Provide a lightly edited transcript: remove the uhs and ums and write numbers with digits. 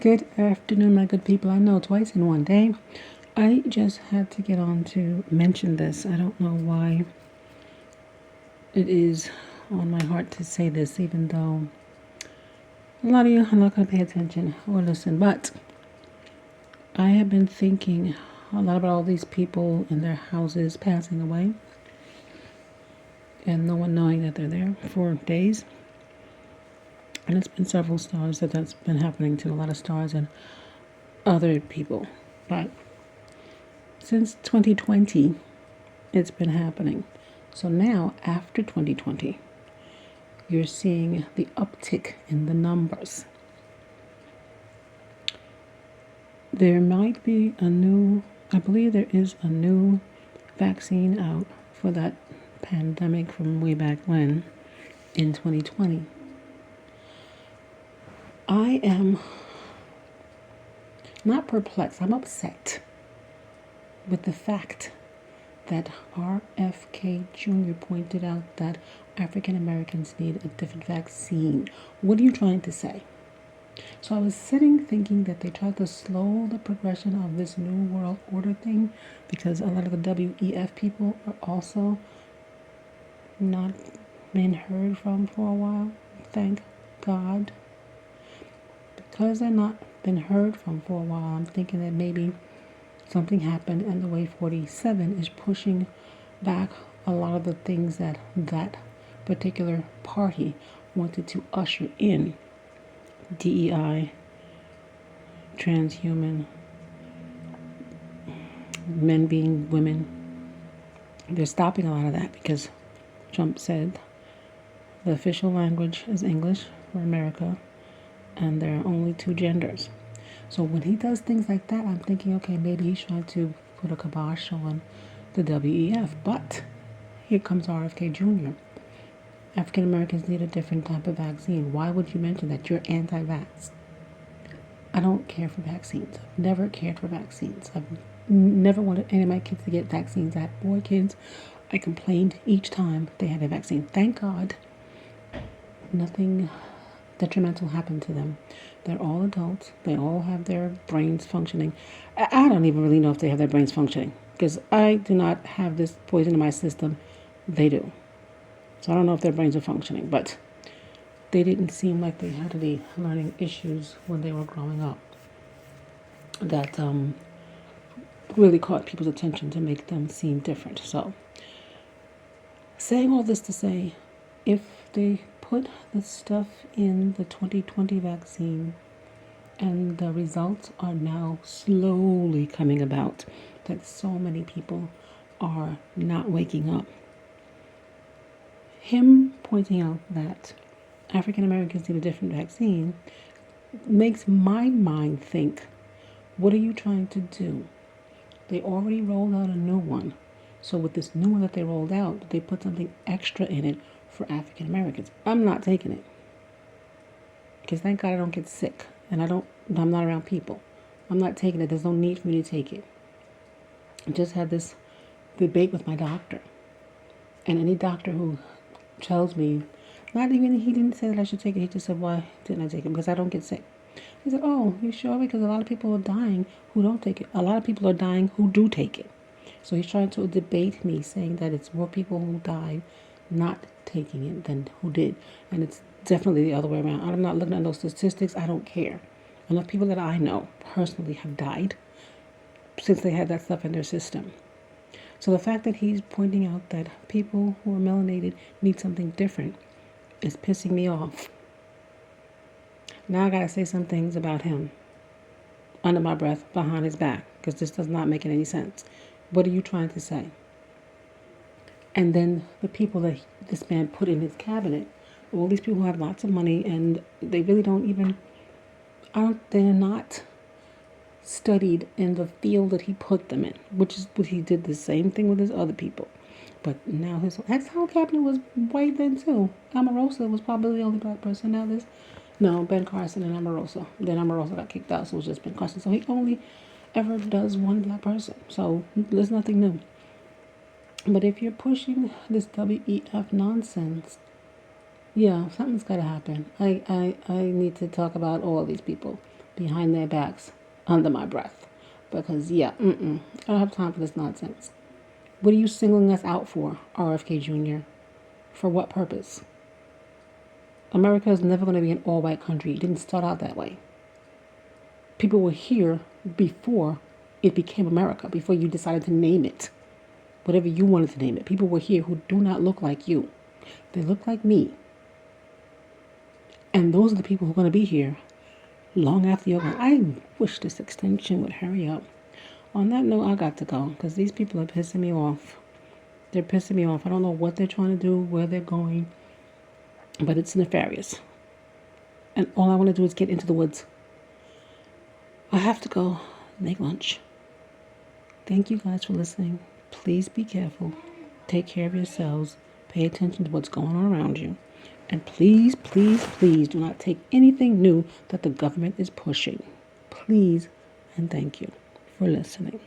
Good afternoon, my good people. I know twice in one day. I just had to get on to mention this. I don't know why it is on my heart to say this, even though a lot of you are not going to pay attention or listen. But I have been thinking a lot about all these people in their houses passing away and no one knowing that they're there for days. And it's been several stars that's been happening to, a lot of stars and other people. But since 2020, it's been happening. So now, after 2020, you're seeing the uptick in the numbers. There might be I believe there is a new vaccine out for that pandemic from way back when, in 2020. I am not perplexed, I'm upset with the fact that RFK Jr. pointed out that African Americans need a different vaccine. What are you trying to say? So I was sitting thinking that they tried to slow the progression of this new world order thing because a lot of the WEF people are also not been heard from for a while. Thank God. Because they're not been heard from for a while, I'm thinking that maybe something happened and the Way 47 is pushing back a lot of the things that that particular party wanted to usher in. DEI, transhuman, men being women. They're stopping a lot of that because Trump said the official language is English for America and there are only two genders. So when he does things like that, I'm thinking, okay, maybe he's trying to put a kibosh on the WEF. But here comes RFK Jr. African Americans need a different type of vaccine. Why would you mention that? You're anti-vax. I don't care for vaccines. I've never cared for vaccines. I've never wanted any of my kids to get vaccines. I had 4 kids. I complained each time they had a vaccine. Thank God nothing detrimental happened to them. They're all adults. They all have their brains functioning. I don't even really know if they have their brains functioning because I do not have this poison in my system. They do. So I don't know if their brains are functioning, but they didn't seem like they had any learning issues when they were growing up that really caught people's attention to make them seem different. So saying all this to say, if they put the stuff in the 2020 vaccine and the results are now slowly coming about, that so many people are not waking up. Him pointing out that African Americans need a different vaccine makes my mind think, what are you trying to do? They already rolled out a new one. So with this new one that they rolled out, they put something extra in it for African Americans. I'm not taking it. Because thank God I don't get sick. And I'm not around people. I'm not taking it. There's no need for me to take it. I just had this debate with my doctor. And any doctor who tells me, he didn't say that I should take it. He just said, why didn't I take it? Because I don't get sick. He said, oh, you sure? Because a lot of people are dying who don't take it. A lot of people are dying who do take it. So he's trying to debate me, saying that it's more people who died not taking it than who did. And it's definitely the other way around. I'm not looking at those statistics. I don't care. Enough people that I know personally have died since they had that stuff in their system. So the fact that he's pointing out that people who are melanated need something different is pissing me off. Now I gotta say some things about him under my breath, behind his back, because this does not make any sense. What are you trying to say? And then the people that this man put in his cabinet, all these people who have lots of money and they really don't even, they're not studied in the field that he put them in, which is what he did the same thing with his other people. But now his whole cabinet was white then too. Omarosa was probably the only black person. No, Ben Carson and Omarosa. Then Omarosa got kicked out, so it was just Ben Carson. So he only ever does one black person. So there's nothing new. But if you're pushing this WEF nonsense, yeah, something's got to happen. I need to talk about all these people. behind their backs under my breath. Because, yeah, I don't have time for this nonsense. What are you singling us out for, RFK Jr.? For what purpose? America is never going to be an all-white country. It didn't start out that way. People were here before it became America, before you decided to name it. Whatever you wanted to name it. People were here who do not look like you. They look like me. And those are the people who are going to be here long after you're gone. I wish this extension would hurry up. On that note, I got to go because these people are pissing me off. They're pissing me off. I don't know what they're trying to do, where they're going, but it's nefarious. And all I want to do is get into the woods. I have to go make lunch. Thank you guys for listening. Please be careful. Take care of yourselves. Pay attention to what's going on around you. And please, please, please do not take anything new that the government is pushing. Please and thank you for listening.